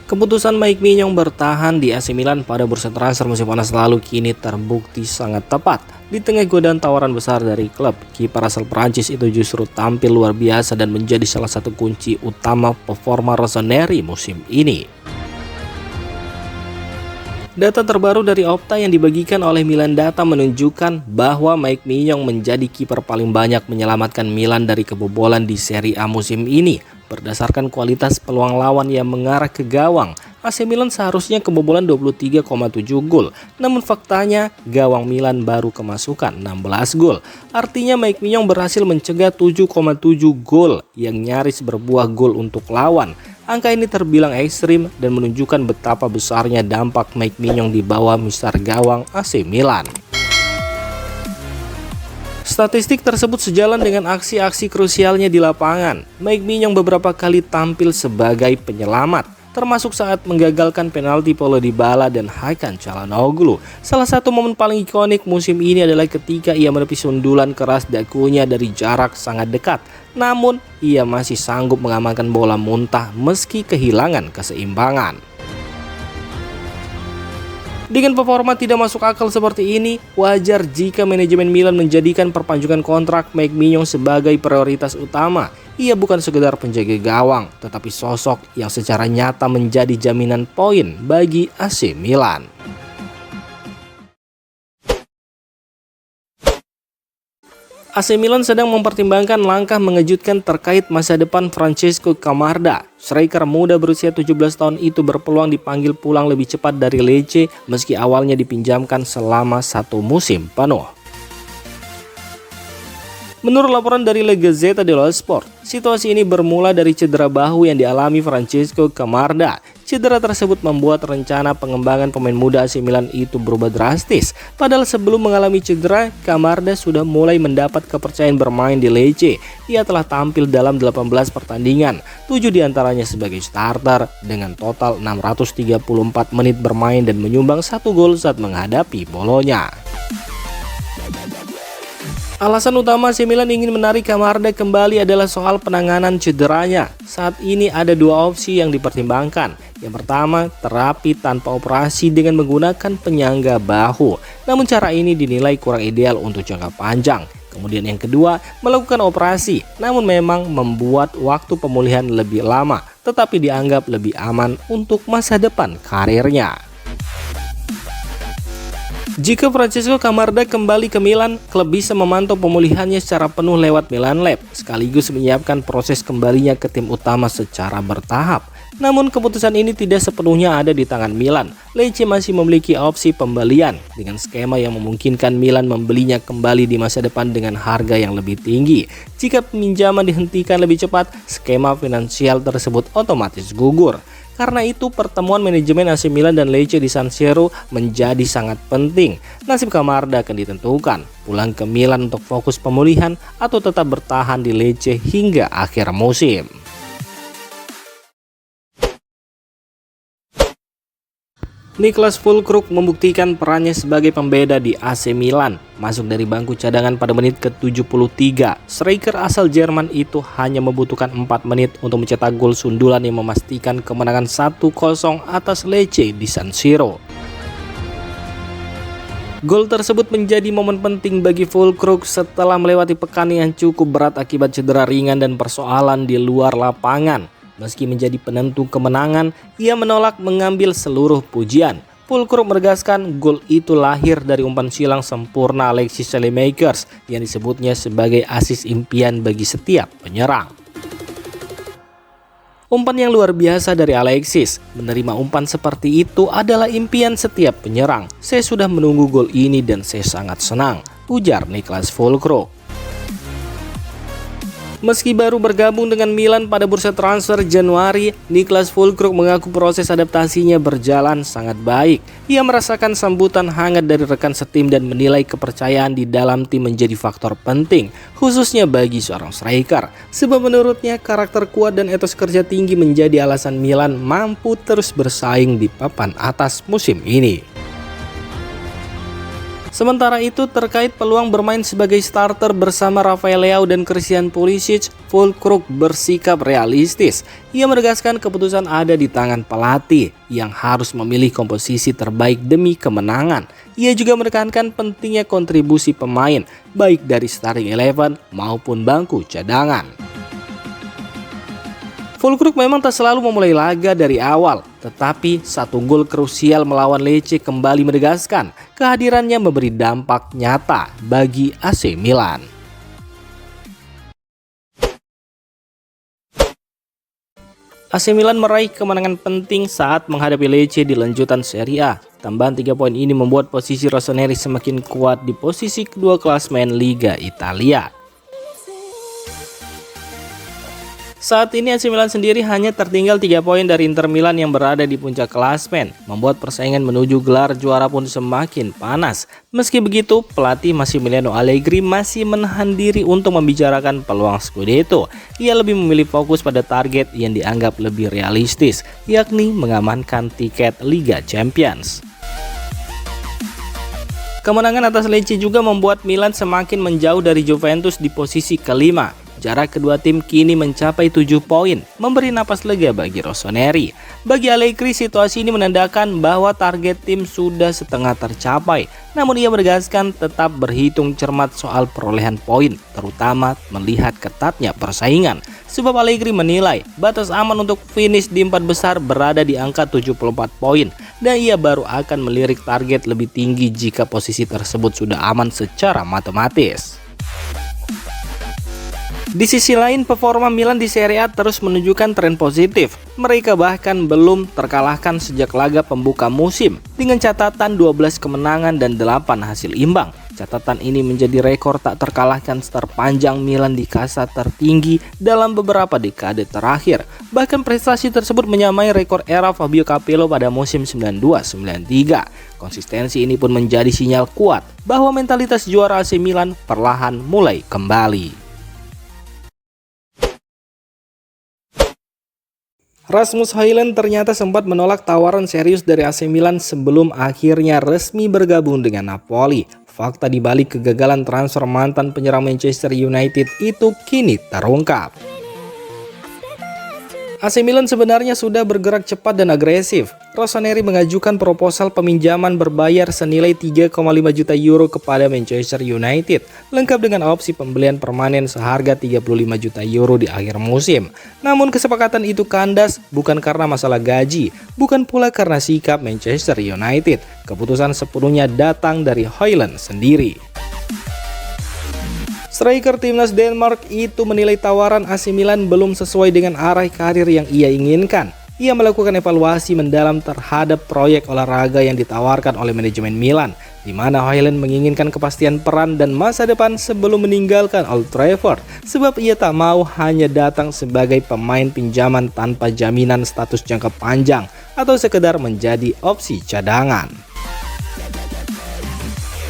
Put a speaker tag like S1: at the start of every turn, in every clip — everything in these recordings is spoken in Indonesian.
S1: Keputusan Mike Maignan bertahan di AC Milan pada bursa transfer musim panas lalu kini terbukti sangat tepat. Di tengah godaan tawaran besar dari klub, kiper asal Prancis itu justru tampil luar biasa dan menjadi salah satu kunci utama performa Rossoneri musim ini. Data terbaru dari Opta yang dibagikan oleh Milan Data menunjukkan bahwa Mike Maignan menjadi kiper paling banyak menyelamatkan Milan dari kebobolan di Serie A musim ini. Berdasarkan kualitas peluang lawan yang mengarah ke gawang, AC Milan seharusnya kebobolan 23,7 gol. Namun faktanya, gawang Milan baru kemasukan 16 gol. Artinya Mike Maignan berhasil mencegah 7,7 gol yang nyaris berbuah gol untuk lawan. Angka ini terbilang ekstrim dan menunjukkan betapa besarnya dampak Mike Maignan di bawah mistar gawang AC Milan. Statistik tersebut sejalan dengan aksi-aksi krusialnya di lapangan. Mike Maignan beberapa kali tampil sebagai penyelamat, termasuk saat menggagalkan penalti Paulo Dybala dan Hakan Çalhanoğlu. Salah satu momen paling ikonik musim ini adalah ketika ia menepis sundulan keras dagunya dari jarak sangat dekat. Namun, ia masih sanggup mengamankan bola muntah meski kehilangan keseimbangan. Dengan performa tidak masuk akal seperti ini, wajar jika manajemen Milan menjadikan perpanjangan kontrak Mike Maignan sebagai prioritas utama. Ia bukan sekedar penjaga gawang, tetapi sosok yang secara nyata menjadi jaminan poin bagi AC Milan. AC Milan sedang mempertimbangkan langkah mengejutkan terkait masa depan Francesco Camarda. Striker muda berusia 17 tahun itu berpeluang dipanggil pulang lebih cepat dari Lecce meski awalnya dipinjamkan selama 1 musim penuh. Menurut laporan dari La Gazzetta dello Sport, situasi ini bermula dari cedera bahu yang dialami Francesco Camarda. Cedera tersebut membuat rencana pengembangan pemain muda AC Milan itu berubah drastis. Padahal sebelum mengalami cedera, Camarda sudah mulai mendapat kepercayaan bermain di Lecce. Ia telah tampil dalam 18 pertandingan, 7 diantaranya sebagai starter dengan total 634 menit bermain dan menyumbang 1 gol saat menghadapi Bologna. Alasan utama AC Milan ingin menarik Camarda kembali adalah soal penanganan cederanya. Saat ini ada 2 opsi yang dipertimbangkan. Yang pertama, terapi tanpa operasi dengan menggunakan penyangga bahu. Namun cara ini dinilai kurang ideal untuk jangka panjang. Kemudian yang kedua, melakukan operasi. Namun memang membuat waktu pemulihan lebih lama, tetapi dianggap lebih aman untuk masa depan karirnya. Jika Francesco Camarda kembali ke Milan, klub bisa memantau pemulihannya secara penuh lewat Milan Lab, sekaligus menyiapkan proses kembalinya ke tim utama secara bertahap. Namun keputusan ini tidak sepenuhnya ada di tangan Milan. Lecce masih memiliki opsi pembelian dengan skema yang memungkinkan Milan membelinya kembali di masa depan dengan harga yang lebih tinggi. Jika peminjaman dihentikan lebih cepat, skema finansial tersebut otomatis gugur. Karena itu pertemuan manajemen AC Milan dan Lecce di San Siro menjadi sangat penting. Nasib Camarda akan ditentukan, pulang ke Milan untuk fokus pemulihan atau tetap bertahan di Lecce hingga akhir musim. Niklas Füllkrug membuktikan perannya sebagai pembeda di AC Milan. Masuk dari bangku cadangan pada menit ke-73, striker asal Jerman itu hanya membutuhkan 4 menit untuk mencetak gol sundulan yang memastikan kemenangan 1-0 atas Lecce di San Siro. Gol tersebut menjadi momen penting bagi Füllkrug setelah melewati pekan yang cukup berat akibat cedera ringan dan persoalan di luar lapangan. Meski menjadi penentu kemenangan, ia menolak mengambil seluruh pujian. Füllkrug menegaskan gol itu lahir dari umpan silang sempurna Alexis Saelemaekers yang disebutnya sebagai asis impian bagi setiap penyerang. Umpan yang luar biasa dari Alexis, menerima umpan seperti itu adalah impian setiap penyerang. Saya sudah menunggu gol ini dan saya sangat senang, ujar Niklas Füllkrug. Meski baru bergabung dengan Milan pada bursa transfer Januari, Niklas Füllkrug mengaku proses adaptasinya berjalan sangat baik. Ia merasakan sambutan hangat dari rekan setim dan menilai kepercayaan di dalam tim menjadi faktor penting, khususnya bagi seorang striker. Sebab menurutnya karakter kuat dan etos kerja tinggi menjadi alasan Milan mampu terus bersaing di papan atas musim ini. Sementara itu, terkait peluang bermain sebagai starter bersama Rafael Leao dan Christian Pulisic, Füllkrug bersikap realistis. Ia menegaskan keputusan ada di tangan pelatih yang harus memilih komposisi terbaik demi kemenangan. Ia juga menekankan pentingnya kontribusi pemain, baik dari starting 11 maupun bangku cadangan. Füllkrug memang tak selalu memulai laga dari awal, tetapi satu gol krusial melawan Lecce kembali menegaskan kehadirannya memberi dampak nyata bagi AC Milan. AC Milan meraih kemenangan penting saat menghadapi Lecce di lanjutan Serie A. Tambahan 3 poin ini membuat posisi Rossoneri semakin kuat di posisi kedua klasemen Liga Italia. Saat ini AC Milan sendiri hanya tertinggal 3 poin dari Inter Milan yang berada di puncak klasemen, membuat persaingan menuju gelar juara pun semakin panas. Meski begitu, pelatih Massimiliano Allegri masih menahan diri untuk membicarakan peluang Scudetto. Ia lebih memilih fokus pada target yang dianggap lebih realistis, yakni mengamankan tiket Liga Champions. Kemenangan atas Lecce juga membuat Milan semakin menjauh dari Juventus di posisi kelima. Jarak kedua tim kini mencapai 7 poin, memberi napas lega bagi Rossoneri. Bagi Allegri, situasi ini menandakan bahwa target tim sudah setengah tercapai. Namun ia menegaskan tetap berhitung cermat soal perolehan poin, terutama melihat ketatnya persaingan. Sebab Allegri menilai batas aman untuk finish di 4 besar berada di angka 74 poin. Dan ia baru akan melirik target lebih tinggi jika posisi tersebut sudah aman secara matematis. Di sisi lain, performa Milan di Serie A terus menunjukkan tren positif. Mereka bahkan belum terkalahkan sejak laga pembuka musim dengan catatan 12 kemenangan dan 8 hasil imbang. Catatan ini menjadi rekor tak terkalahkan terpanjang Milan di kasta tertinggi dalam beberapa dekade terakhir. Bahkan prestasi tersebut menyamai rekor era Fabio Capello pada musim 92-93. Konsistensi ini pun menjadi sinyal kuat bahwa mentalitas juara AC Milan perlahan mulai kembali. Rasmus Højlund ternyata sempat menolak tawaran serius dari AC Milan sebelum akhirnya resmi bergabung dengan Napoli. Fakta di balik kegagalan transfer mantan penyerang Manchester United itu kini terungkap. AC Milan sebenarnya sudah bergerak cepat dan agresif. Rossoneri mengajukan proposal peminjaman berbayar senilai 3,5 juta euro kepada Manchester United, lengkap dengan opsi pembelian permanen seharga 35 juta euro di akhir musim. Namun kesepakatan itu kandas bukan karena masalah gaji, bukan pula karena sikap Manchester United. Keputusan sepenuhnya datang dari Højlund sendiri. Striker timnas Denmark itu menilai tawaran AC Milan belum sesuai dengan arah karir yang ia inginkan. Ia melakukan evaluasi mendalam terhadap proyek olahraga yang ditawarkan oleh manajemen Milan, di mana Højlund menginginkan kepastian peran dan masa depan sebelum meninggalkan Old Trafford, sebab ia tak mau hanya datang sebagai pemain pinjaman tanpa jaminan status jangka panjang atau sekedar menjadi opsi cadangan.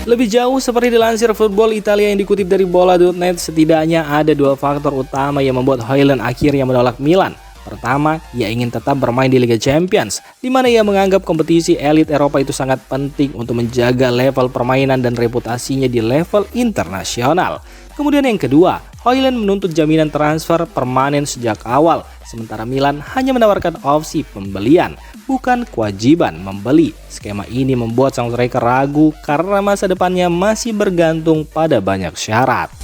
S1: Lebih jauh, seperti dilansir Football Italia yang dikutip dari bola.net, setidaknya ada 2 faktor utama yang membuat Højlund akhirnya menolak Milan. Pertama, ia ingin tetap bermain di Liga Champions, di mana ia menganggap kompetisi elit Eropa itu sangat penting untuk menjaga level permainan dan reputasinya di level internasional. Kemudian yang kedua, Højlund menuntut jaminan transfer permanen sejak awal, sementara Milan hanya menawarkan opsi pembelian, bukan kewajiban membeli. Skema ini membuat sang striker ragu karena masa depannya masih bergantung pada banyak syarat.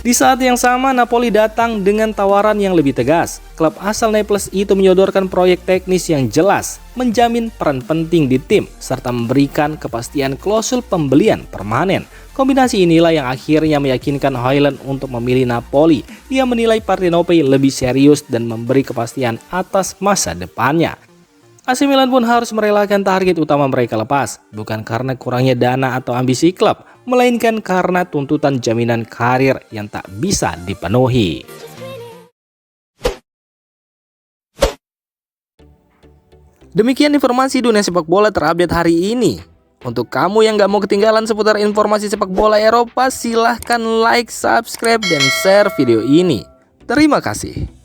S1: Di saat yang sama, Napoli datang dengan tawaran yang lebih tegas. Klub asal Naples itu menyodorkan proyek teknis yang jelas, menjamin peran penting di tim, serta memberikan kepastian klausul pembelian permanen. Kombinasi inilah yang akhirnya meyakinkan Højlund untuk memilih Napoli. Ia menilai Partenope lebih serius dan memberi kepastian atas masa depannya. AC Milan pun harus merelakan target utama mereka lepas, bukan karena kurangnya dana atau ambisi klub, melainkan karena tuntutan jaminan karir yang tak bisa dipenuhi. Demikian informasi dunia sepak bola terupdate hari ini. Untuk kamu yang gak mau ketinggalan seputar informasi sepak bola Eropa, silahkan like, subscribe, dan share video ini. Terima kasih.